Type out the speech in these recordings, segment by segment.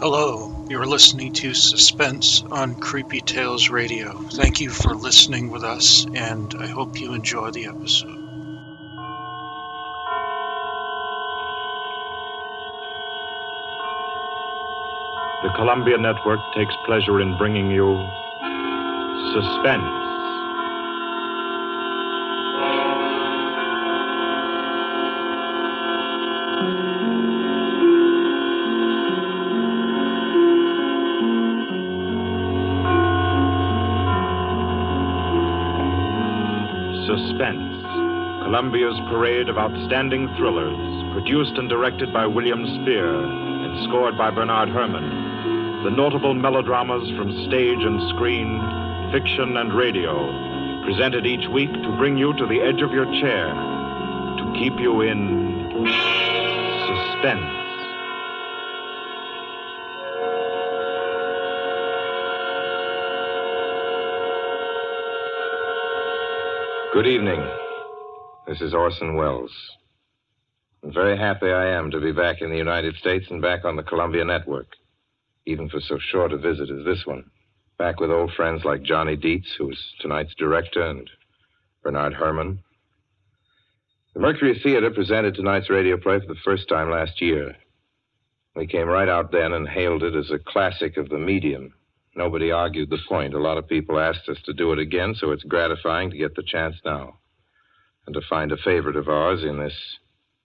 Hello, you're listening to Suspense on Creepy Tales Radio. Thank you for listening with us, and I hope you enjoy the episode. The Columbia Network takes pleasure in bringing you Suspense. Suspense, Columbia's parade of outstanding thrillers, produced and directed by William Spear and scored by Bernard Herrmann. The notable melodramas from stage and screen, fiction and radio, presented each week to bring you to the edge of your chair, to keep you in suspense. Good evening. This is Orson Welles. I'm very happy I am to be back in the United States and back on the Columbia Network, even for so short a visit as this one. Back with old friends like Johnny Dietz, who is tonight's director, and Bernard Herrmann. The Mercury Theater presented tonight's radio play for the first time last year. We came right out then and hailed it as a classic of the medium. Nobody argued the point. A lot of people asked us to do it again, so it's gratifying to get the chance now and to find a favorite of ours in this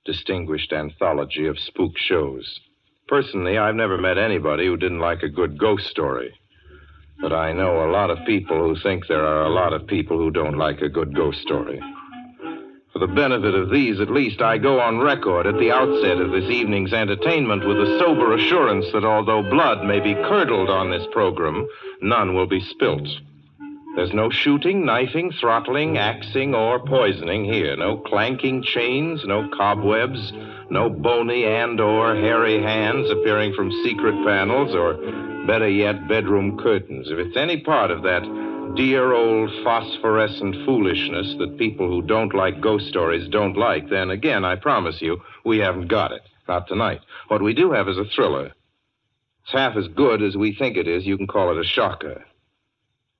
distinguished anthology of spook shows. Personally, I've never met anybody who didn't like a good ghost story, but I know a lot of people who think there are a lot of people who don't like a good ghost story. For the benefit of these, at least, I go on record at the outset of this evening's entertainment with the sober assurance that although blood may be curdled on this program, none will be spilt. There's no shooting, knifing, throttling, axing, or poisoning here. No clanking chains, no cobwebs, no bony and or hairy hands appearing from secret panels, or better yet, bedroom curtains. If it's any part of that dear old phosphorescent foolishness that people who don't like ghost stories don't like, then again, I promise you, we haven't got it. Not tonight. What we do have is a thriller. It's half as good as we think it is. You can call it a shocker.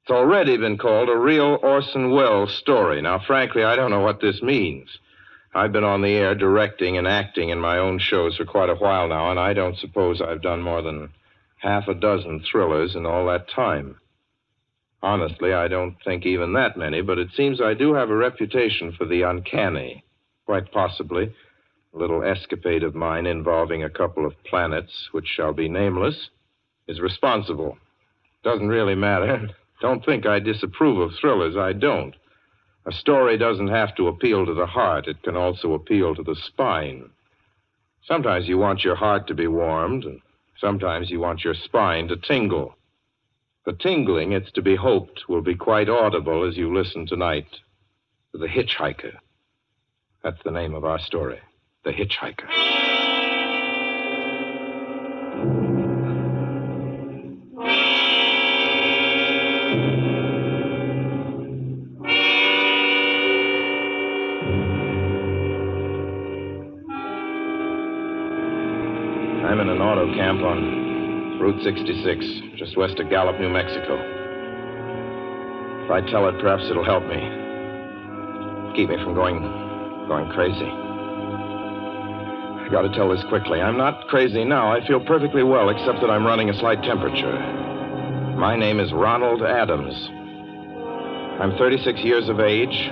It's already been called a real Orson Welles story. Now, frankly, I don't know what this means. I've been on the air directing and acting in my own shows for quite a while now, and I don't suppose I've done more than half a dozen thrillers in all that time. Honestly, I don't think even that many, but it seems I do have a reputation for the uncanny. Quite possibly, a little escapade of mine involving a couple of planets, which shall be nameless, is responsible. Doesn't really matter. Don't think I disapprove of thrillers. I don't. A story doesn't have to appeal to the heart. It can also appeal to the spine. Sometimes you want your heart to be warmed, and sometimes you want your spine to tingle. The tingling, it's to be hoped, will be quite audible as you listen tonight to The Hitch-hiker. That's the name of our story, The Hitch-hiker. I'm in an auto camp on Route 66, just west of Gallup, New Mexico. If I tell it, perhaps it'll help me. Keep me from going crazy. I gotta tell this quickly. I'm not crazy now. I feel perfectly well, except that I'm running a slight temperature. My name is Ronald Adams. I'm 36 years of age,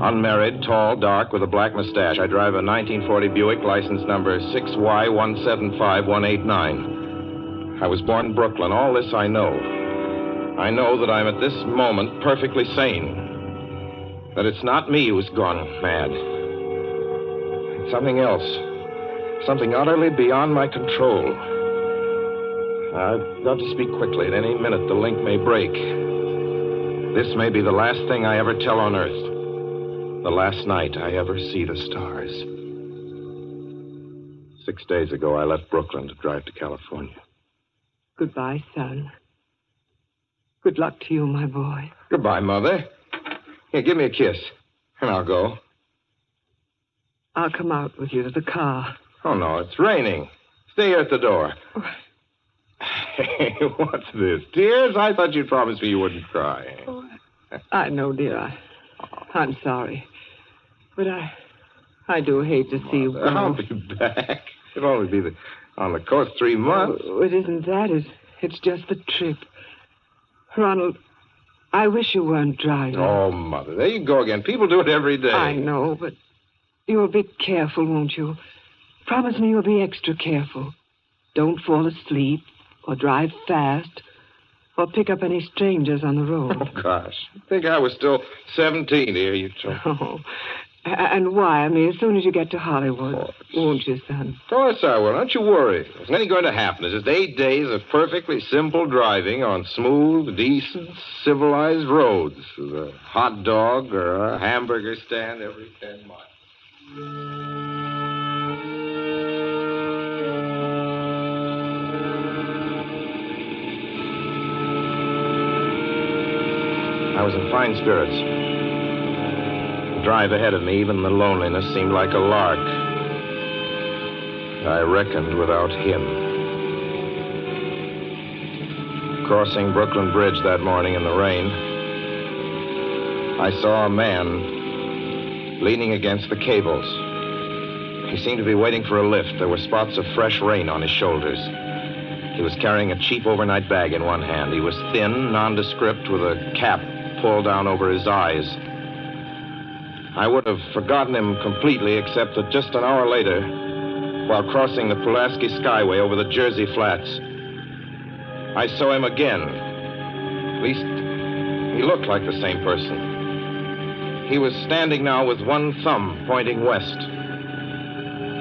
unmarried, tall, dark, with a black mustache. I drive a 1940 Buick, license number 6Y175189. I was born in Brooklyn. All this I know. I know that I'm at this moment perfectly sane. That it's not me who's gone mad. It's something else. Something utterly beyond my control. I've got to speak quickly. At any minute, the link may break. This may be the last thing I ever tell on Earth. The last night I ever see the stars. 6 days ago, I left Brooklyn to drive to California. Goodbye, son. Good luck to you, my boy. Goodbye, Mother. Here, give me a kiss, and I'll go. I'll come out with you to the car. Oh, no, it's raining. Stay here at the door. Hey, what's this? Tears? I thought you'd promised me you wouldn't cry. Oh, I know, dear. I'm sorry. But I do hate to see you go. I'll be back. It'll only be on the coast 3 months. Oh, it isn't that. It's just the trip. Ronald, I wish you weren't driving. Oh, Mother, there you go again. People do it every day. I know, but you'll be careful, won't you? Promise me you'll be extra careful. Don't fall asleep or drive fast or pick up any strangers on the road. Oh, gosh. I think I was still 17 here, you told me. Oh, and wire me as soon as you get to Hollywood, won't you, son? Of course I will. Don't you worry. There's nothing going to happen. It's just 8 days of perfectly simple driving on smooth, decent, civilized roads with a hot dog or a hamburger stand every 10 miles. I was in fine spirits. The drive ahead of me, even the loneliness, seemed like a lark. I reckoned without him. Crossing Brooklyn Bridge that morning in the rain, I saw a man leaning against the cables. He seemed to be waiting for a lift. There were spots of fresh rain on his shoulders. He was carrying a cheap overnight bag in one hand. He was thin, nondescript, with a cap pulled down over his eyes. I would have forgotten him completely, except that just an hour later, while crossing the Pulaski Skyway over the Jersey Flats, I saw him again. At least, he looked like the same person. He was standing now with one thumb pointing west.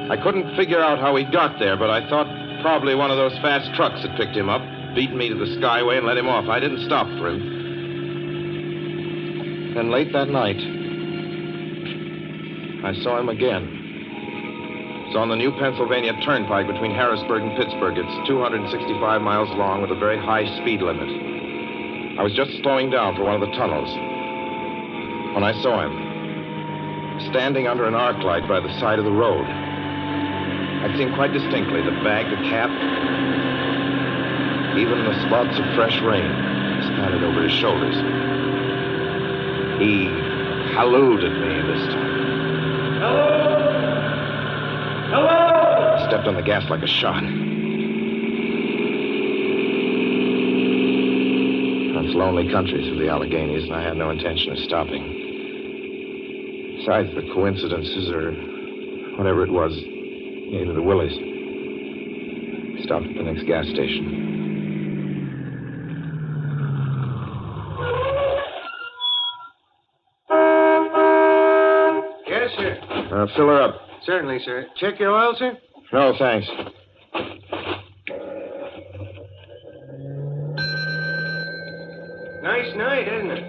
I couldn't figure out how he got there, but I thought probably one of those fast trucks had picked him up, beaten me to the Skyway, and let him off. I didn't stop for him. Then late that night, I saw him again. It's on the new Pennsylvania Turnpike between Harrisburg and Pittsburgh. It's 265 miles long with a very high speed limit. I was just slowing down for one of the tunnels when I saw him standing under an arc light by the side of the road. I'd seen quite distinctly the bag, the cap, even the spots of fresh rain spattered over his shoulders. He hallooed at me this time. Hello! Hello! I stepped on the gas like a shot. That's lonely country through the Alleghenies, and I had no intention of stopping. Besides, the coincidences, or whatever it was, gave me the willies. I stopped at the next gas station. Fill her up. Certainly, sir. Check your oil, sir? No, thanks. Nice night, isn't it?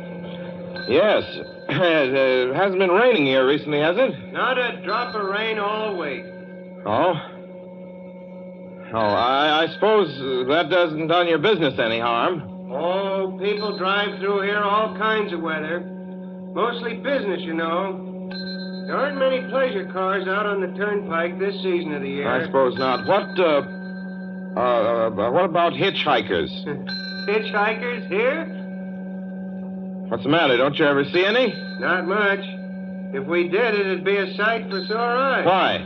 Yes. It hasn't been raining here recently, has it? Not a drop of rain all week. Oh? Oh, I suppose that doesn't done your business any harm. Oh, people drive through here all kinds of weather. Mostly business, you know. There aren't many pleasure cars out on the turnpike this season of the year. I suppose not. What about hitchhikers? Hitchhikers here? What's the matter? Don't you ever see any? Not much. If we did, it'd be a sight for sore eyes. Why?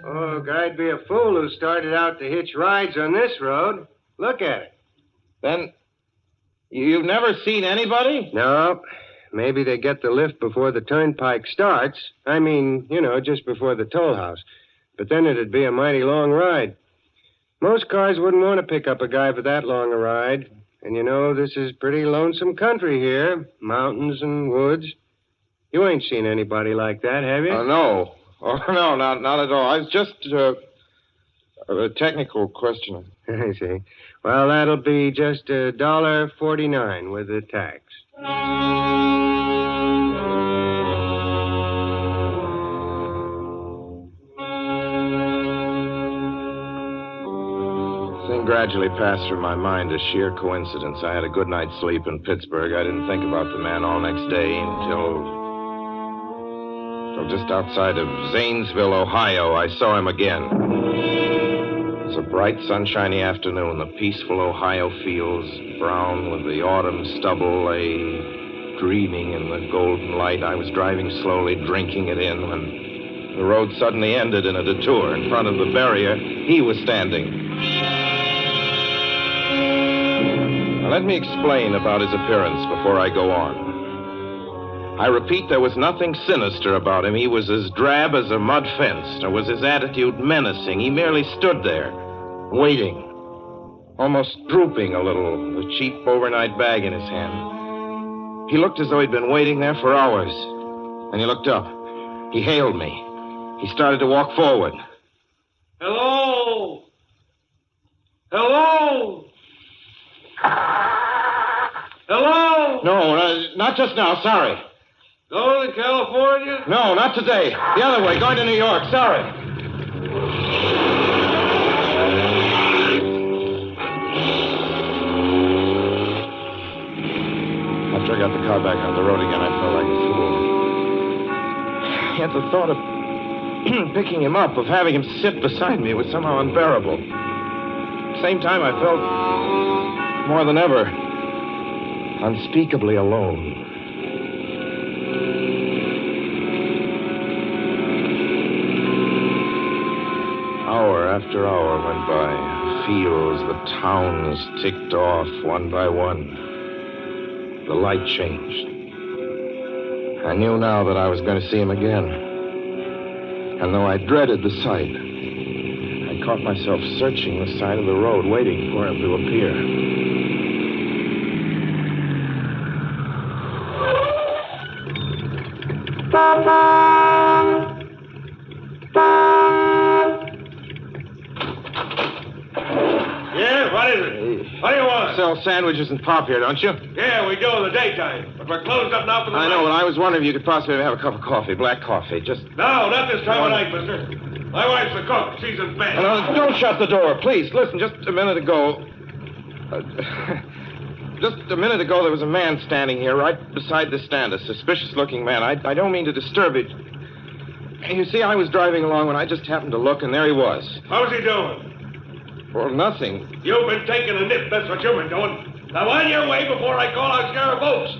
Oh, guy'd be a fool who started out to hitch rides on this road. Look at it. Then, you've never seen anybody? Nope. Maybe they get the lift before the turnpike starts. I mean, you know, just before the toll house. But then it'd be a mighty long ride. Most cars wouldn't want to pick up a guy for that long a ride. And you know, this is pretty lonesome country here. Mountains and woods. You ain't seen anybody like that, have you? No. Oh, no, not at all. I was just a technical question. I see. Well, that'll be just $1.49 with the tax. Thing gradually passed through my mind as sheer coincidence. I had a good night's sleep in Pittsburgh. I didn't think about the man all next day until just outside of Zanesville, Ohio, I saw him again. was a bright, sunshiny afternoon. The peaceful Ohio fields, brown with the autumn stubble, lay dreaming in the golden light. I was driving slowly, drinking it in, when the road suddenly ended in a detour. In front of the barrier, he was standing. Now, let me explain about his appearance before I go on. I repeat, there was nothing sinister about him. He was as drab as a mud fence, nor was his attitude menacing. He merely stood there, waiting, almost drooping a little, the cheap overnight bag in his hand. He looked as though he'd been waiting there for hours. And he looked up. He hailed me. He started to walk forward. Hello? Hello? Hello? No, not just now. Sorry. Going to California? No, not today. The other way, going to New York. Sorry. After I got the car back on the road again, I felt like a fool. Yet the thought of picking him up, of having him sit beside me, was somehow unbearable. At the same time, I felt more than ever unspeakably alone. Hour after hour went by. Fields, the towns ticked off one by one. The light changed. I knew now that I was going to see him again. And though I dreaded the sight, I caught myself searching the side of the road, waiting for him to appear. Yeah, what is it? What do you want? Sell sandwiches and pop here, don't you? Yeah, we do in the daytime. But we're closed up now for the I know, night. but I was wondering if you could possibly have a cup of coffee, black coffee, just... No, not this time of night, mister. My wife's the cook. She's in bed. No, don't shut the door, please. Listen, just a minute ago... just a minute ago, there was a man standing here right beside the stand, a suspicious-looking man. I don't mean to disturb it. You see, I was driving along when I just happened to look, and there he was. How's he doing? Well, nothing. You've been taking a nip. That's what you've been doing. Now, on your way before I call out Sheriff Oates.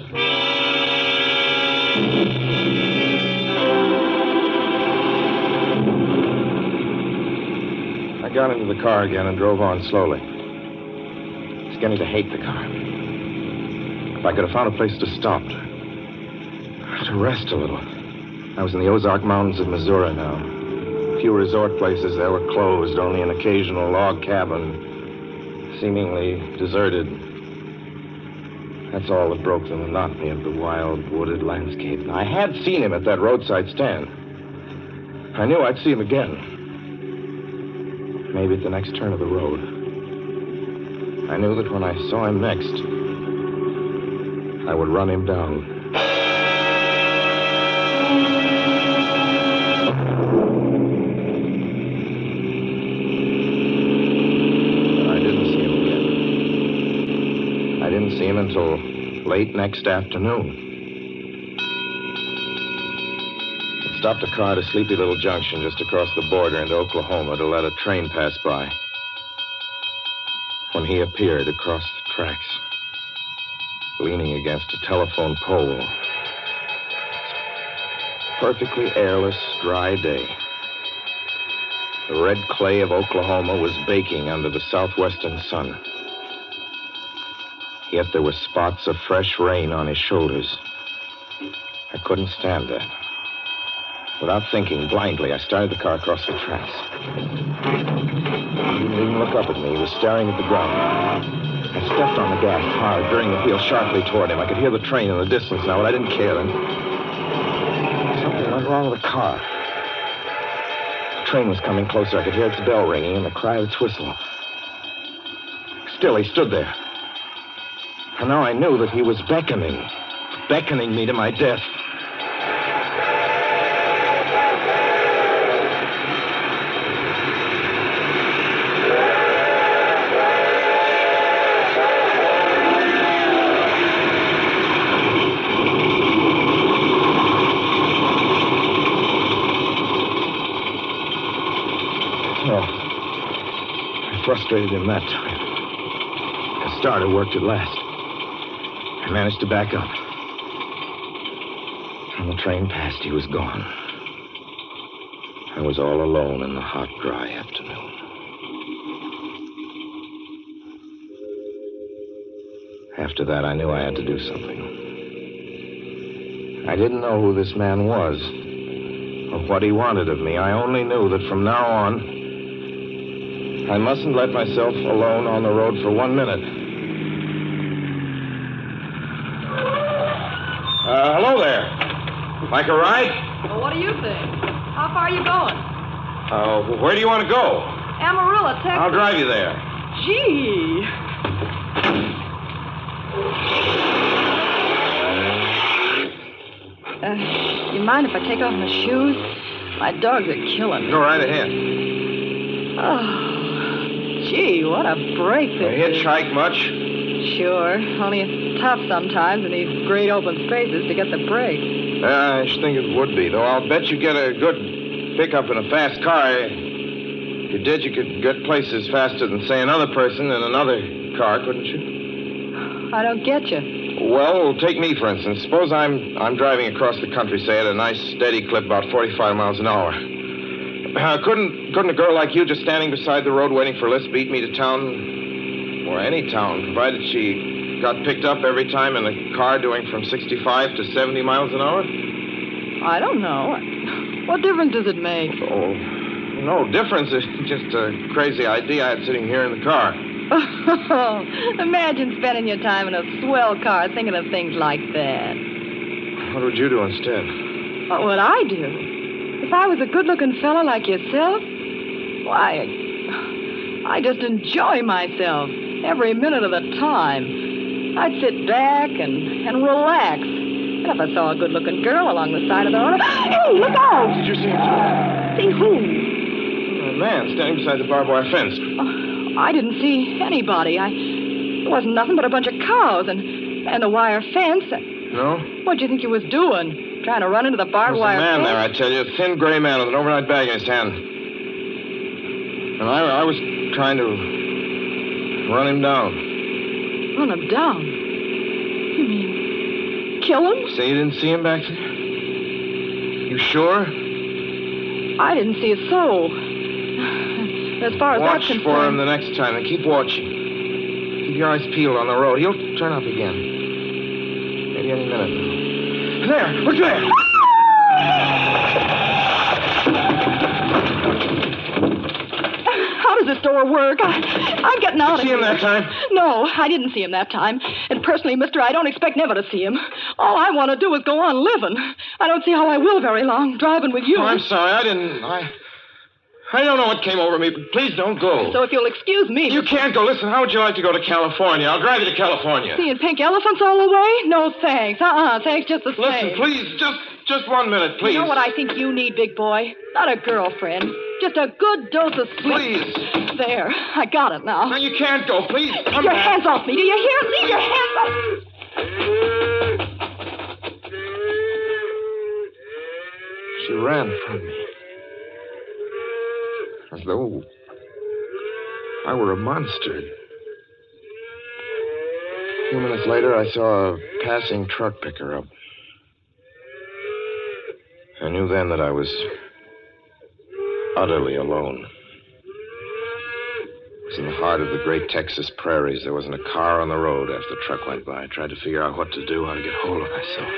I got into the car again and drove on slowly. I was beginning to hate the car. If I could have found a place to stop, to rest a little. I was in the Ozark Mountains of Missouri now. A few resort places there were closed, only an occasional log cabin, seemingly deserted. That's all that broke the monotony of the wild, wooded landscape. I had seen him at that roadside stand. I knew I'd see him again. Maybe at the next turn of the road. I knew that when I saw him next, I would run him down. See him until late next afternoon. I stopped a car at a sleepy little junction just across the border into Oklahoma to let a train pass by. When he appeared across the tracks, leaning against a telephone pole. Perfectly airless, dry day. The red clay of Oklahoma was baking under the southwestern sun. Yet there were spots of fresh rain on his shoulders. I couldn't stand that. Without thinking, blindly, I started the car across the tracks. He didn't even look up at me. He was staring at the ground. I stepped on the gas hard, veering the wheel sharply toward him. I could hear the train in the distance now, but I didn't care. And something went wrong with the car. The train was coming closer. I could hear its bell ringing and the cry of its whistle. Still, he stood there. And now I knew that he was beckoning me to my death. frustrated him that time. The starter worked at last. I managed to back up. When the train passed, he was gone. I was all alone in the hot, dry afternoon. After that, I knew I had to do something. I didn't know who this man was or what he wanted of me. I only knew that from now on, I mustn't let myself alone on the road for 1 minute. Hello there. Like a ride? Well, what do you think? How far are you going? Where do you want to go? Amarillo, Texas. I'll drive you there. Gee. You mind if I take off my shoes? My dogs are killing me. Go right ahead. Oh, gee, what a break You this is. hitchhike much? Sure, only it's tough sometimes in these great open spaces to get the break. I should think it would be, though I'll bet you get a good pickup in a fast car. If you did, you could get places faster than, say, another person in another car, couldn't you? I don't get you. Well, take me, for instance. Suppose I'm driving across the country, say, at a nice, steady clip, about 45 miles an hour. Couldn't a girl like you just standing beside the road waiting for lifts beat me to town, or any town, provided she got picked up every time in a car doing from 65 to 70 miles an hour? I don't know. What difference does it make? Oh, no difference. It's just a crazy idea I had sitting here in the car. Imagine spending your time in a swell car thinking of things like that. What would you do instead? What would I do? If I was a good-looking fella like yourself, why, I just enjoy myself every minute of the time. I'd sit back and relax. And if I saw a good-looking girl along the side of the road, hey, look out! Did you see him? See who? A man standing beside the barbed wire fence. I didn't see anybody. It wasn't nothing but a bunch of cows and a wire fence. No? What'd you think you was doing? Trying to run into the barbed There's wire a man fence? there, I tell you. A thin gray man with an overnight bag in his hand. And I was trying to run him down. Run him down? You mean kill him? Say you didn't see him back there? You sure? I didn't see a soul. As far as Watch that's concerned... for him the next time and keep watching. Keep your eyes peeled on the road. He'll turn up again. Maybe any minute now. There! Look there! How does this door work? I'm getting out of See here. him that time? No, I didn't see him that time. And personally, mister, I don't expect never to see him. All I want to do is go on living. I don't see how I will very long, driving with you. Oh, I'm sorry. I don't know what came over me, but please don't go. So if you'll excuse me... You can't go. Listen, how would you like to go to California? I'll drive you to California. Seeing pink elephants all the way? No, thanks. Thanks just the same. Listen, please, just 1 minute, please. You know what I think you need, big boy? Not a girlfriend. Just a good dose of sweet... Please. There. I got it now. No, you can't go. Please, Keep come your back. hands off me. Do you hear? Leave your hands off... She ran from me. As though I were a monster. A few minutes later, I saw a passing truck pick her up. I knew then that I was utterly alone. It was in the heart of the great Texas prairies. There wasn't a car on the road after the truck went by. I tried to figure out what to do, how to get hold of myself.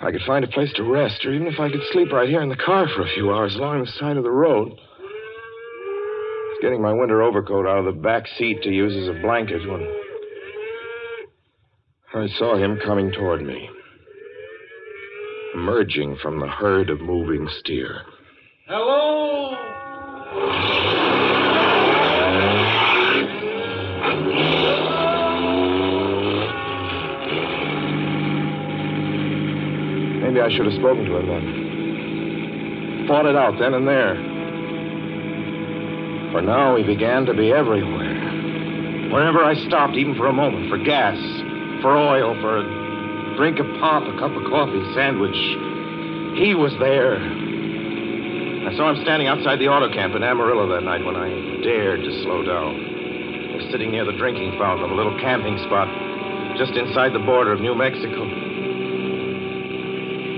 If I could find a place to rest, or even if I could sleep right here in the car for a few hours along the side of the road. I was getting my winter overcoat out of the back seat to use as a blanket when I saw him coming toward me, emerging from the herd of moving steer. Hello? Maybe I should have spoken to him then. Fought it out then and there. For now, he began to be everywhere. Wherever I stopped, even for a moment, for gas, for oil, for a drink of pop, a cup of coffee, sandwich, he was there. I saw him standing outside the auto camp in Amarillo that night when I dared to slow down. I was sitting near the drinking fountain of a little camping spot just inside the border of New Mexico.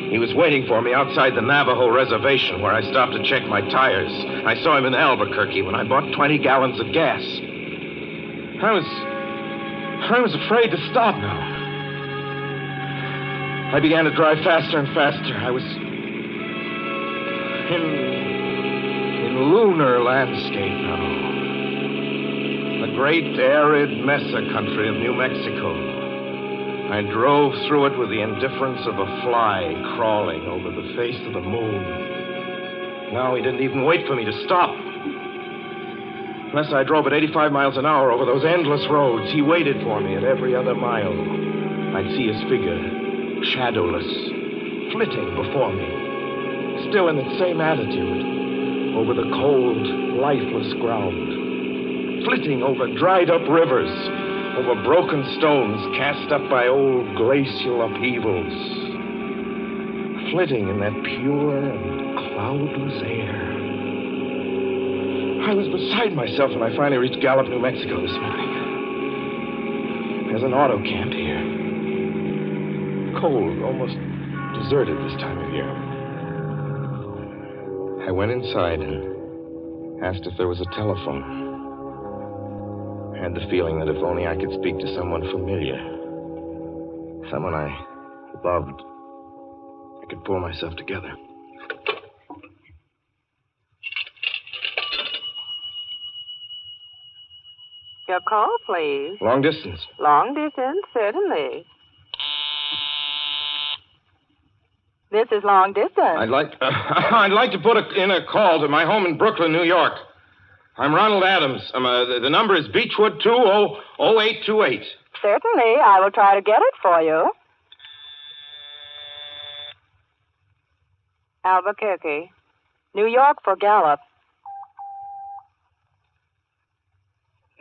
He was waiting for me outside the Navajo reservation where I stopped to check my tires. I saw him in Albuquerque when I bought 20 gallons of gas. I was afraid to stop now. I began to drive faster and faster. I was in lunar landscape now. The great arid mesa country of New Mexico. I drove through it with the indifference of a fly crawling over the face of the moon. Now he didn't even wait for me to stop. Unless I drove at 85 miles an hour over those endless roads, he waited for me at every other mile. I'd see his figure, shadowless, flitting before me, still in its same attitude, over the cold, lifeless ground, flitting over dried-up rivers, over broken stones cast up by old glacial upheavals, flitting in that pure and cloudless air. I was beside myself when I finally reached Gallup, New Mexico this morning. There's an auto camp here. Cold, almost deserted this time of year. I went inside and asked if there was a telephone. I had the feeling that if only I could speak to someone familiar, someone I loved, I could pull myself together. Your call, please. Long distance. Long distance, certainly. This is long distance. I'd like to put in a call to my home in Brooklyn, New York. I'm Ronald Adams. The number is Beechwood 200828. Certainly, I will try to get it for you. Albuquerque. New York for Gallup.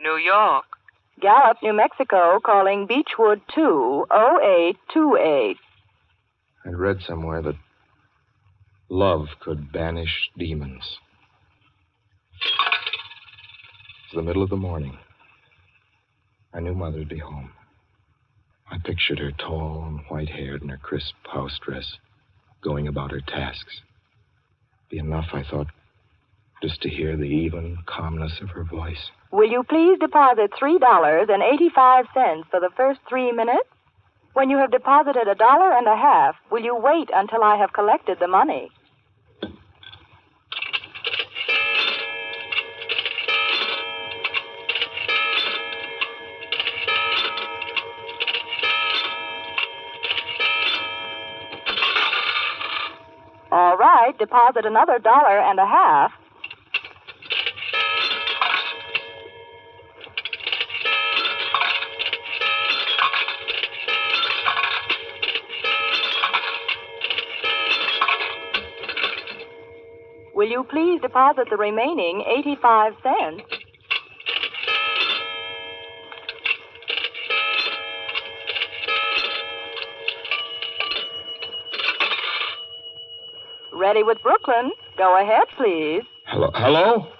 New York. Gallup, New Mexico, calling Beechwood 20828. I'd read somewhere that love could banish demons. It's the middle of the morning. I knew Mother'd be home. I pictured her tall and white-haired in her crisp house dress, going about her tasks. Be enough, I thought, just to hear the even calmness of her voice. Will you please deposit $3.85 for the first 3 minutes? When you have deposited $1.50, will you wait until I have collected the money? All right, deposit another $1.50. Will you please deposit the remaining 85 cents? Ready with Brooklyn. Go ahead, please. Hello?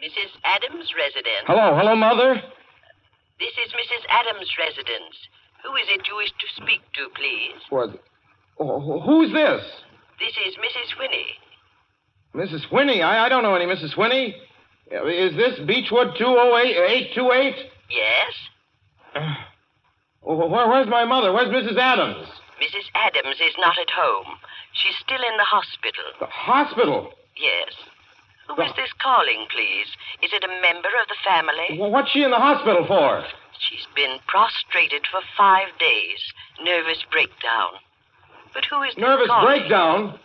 Mrs. Adams' residence. Hello, Mother? This is Mrs. Adams' residence. Who is it you wish to speak to, please? What? Who's this? This is Mrs. Whinney. Mrs. Whinney? I don't know any Mrs. Whinney. Is this Beechwood 20828? Yes? Where's my mother? Where's Mrs. Adams? Mrs. Adams is not at home. She's still in the hospital. The hospital? Yes. Who is this calling, please? Is it a member of the family? Well, what's she in the hospital for? She's been prostrated for 5 days. Nervous breakdown. But who is this Nervous calling? breakdown?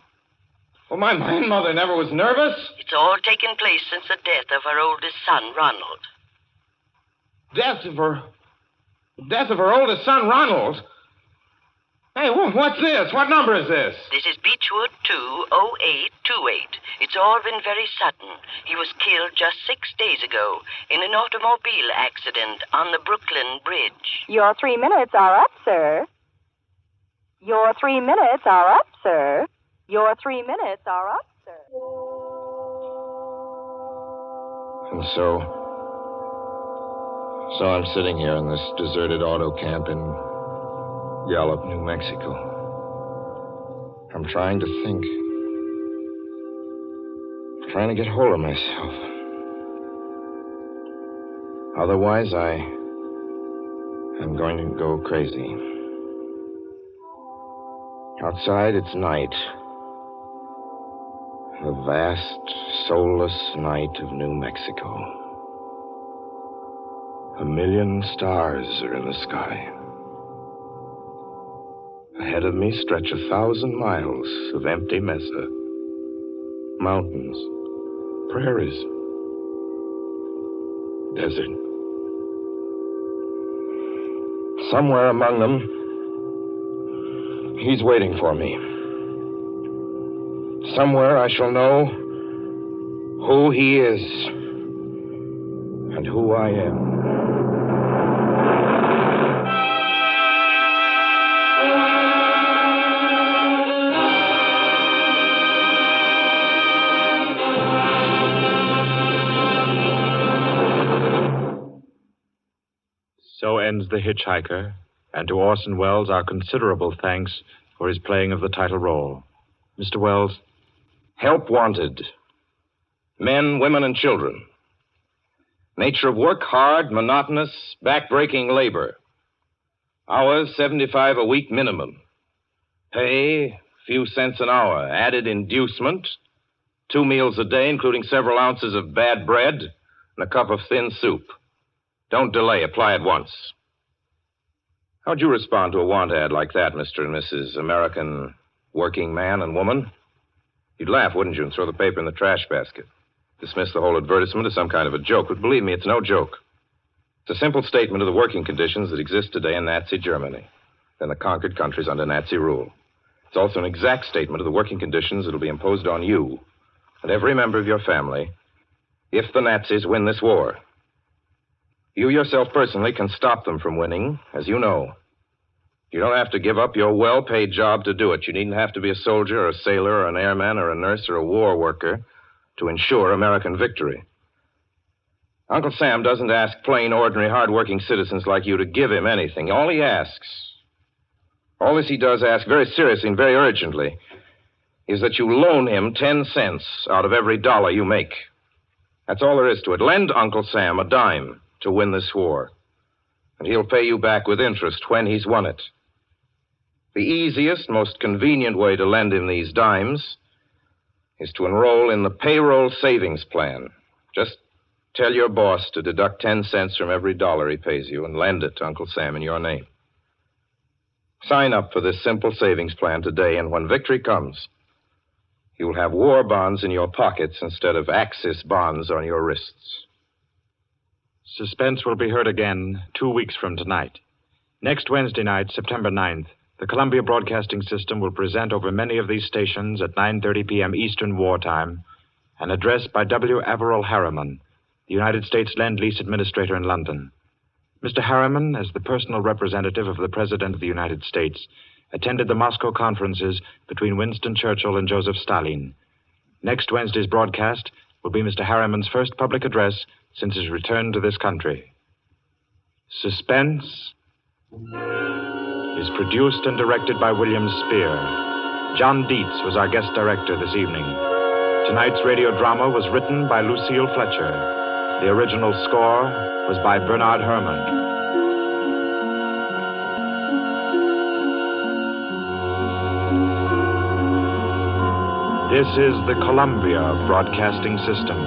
Well, my mother never was nervous. It's all taken place since the death of her oldest son, Ronald. Death of her oldest son, Ronald? Hey, what's this? What number is this? This is Beechwood 20828. It's all been very sudden. He was killed just 6 days ago in an automobile accident on the Brooklyn Bridge. Your 3 minutes are up, sir. Your 3 minutes are up, sir. Your 3 minutes are up, sir. And so I'm sitting here in this deserted auto camp in Gallup, New Mexico. I'm trying to think. Trying to get hold of myself. Otherwise, I'm going to go crazy. Outside, it's night. The vast, soulless night of New Mexico. 1,000,000 stars are in the sky. Ahead of me stretch 1,000 miles of empty mesa. Mountains, prairies, desert. Somewhere among them, he's waiting for me. Somewhere I shall know who he is and who I am. So ends The Hitch-hiker, and to Orson Welles our considerable thanks for his playing of the title role. Mr. Welles? Help wanted. Men, women, and children. Nature of work, hard, monotonous, back-breaking labor. Hours, 75 a week minimum. Pay, few cents an hour. Added inducement, 2 meals a day, including several ounces of bad bread and a cup of thin soup. Don't delay. Apply at once. How'd you respond to a want ad like that, Mr. and Mrs. American working man and woman? You'd laugh, wouldn't you, and throw the paper in the trash basket. Dismiss the whole advertisement as some kind of a joke. But believe me, it's no joke. It's a simple statement of the working conditions that exist today in Nazi Germany and the conquered countries under Nazi rule. It's also an exact statement of the working conditions that will be imposed on you and every member of your family if the Nazis win this war. You yourself personally can stop them from winning, as you know. You don't have to give up your well-paid job to do it. You needn't have to be a soldier or a sailor or an airman or a nurse or a war worker to ensure American victory. Uncle Sam doesn't ask plain, ordinary, hard-working citizens like you to give him anything. All he does ask very seriously and very urgently is that you loan him 10 cents out of every dollar you make. That's all there is to it. Lend Uncle Sam a dime to win this war, and he'll pay you back with interest when he's won it. The easiest, most convenient way to lend him these dimes is to enroll in the payroll savings plan. Just tell your boss to deduct 10 cents from every dollar he pays you and lend it to Uncle Sam in your name. Sign up for this simple savings plan today, and when victory comes, you'll have war bonds in your pockets instead of Axis bonds on your wrists. Suspense will be heard again 2 weeks from tonight. Next Wednesday night, September 9th, the Columbia Broadcasting System will present over many of these stations at 9:30 p.m. Eastern Wartime an address by W. Averill Harriman, the United States Lend-Lease Administrator in London. Mr. Harriman, as the personal representative of the President of the United States, attended the Moscow conferences between Winston Churchill and Joseph Stalin. Next Wednesday's broadcast will be Mr. Harriman's first public address since his return to this country. Suspense is produced and directed by William Spear. John Dietz was our guest director this evening. Tonight's radio drama was written by Lucille Fletcher. The original score was by Bernard Herrmann. This is the Columbia Broadcasting System.